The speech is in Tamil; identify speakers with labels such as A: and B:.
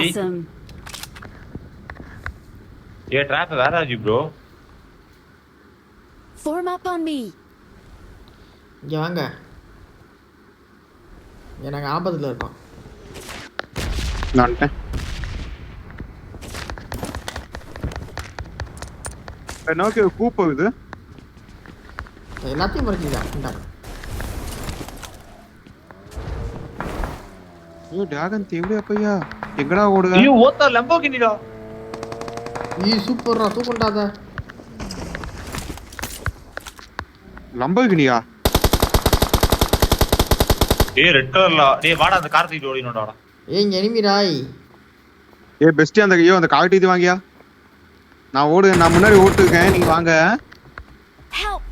A: Awesome.
B: ये ट्रैप வேற ஆஜி bro.
A: Form up on me.
C: இங்க வாங்க. எனக்கு ஆபத்துல இருக்கோம்.
D: நான்ட்டேன். நோக்கி கூப்போகுது.
C: எல்லாத்தையும் மறைச்சிடா. இந்தா.
D: ஐயோ டிராகன் தேவடி அப்பையா. எங்கடா ஓடுங்க?
B: ஐயோ ஓத்தா லம்போகினிடா.
C: சூப்பர்ரா தூக்குண்டாத.
D: லம்போகினியா?
B: ஏய் ரெட் கலர்ல. டேய் வாடா அந்த கார் தூக்கிட்டு ஓடினோடா.
C: இங்க எனிமிடாய்.
D: பெஸ்ட் அந்த காட்டு இது வாங்கியா. நான் முன்னாடி ஓட்டுக்கேன் நீங்க வாங்க.
A: Help.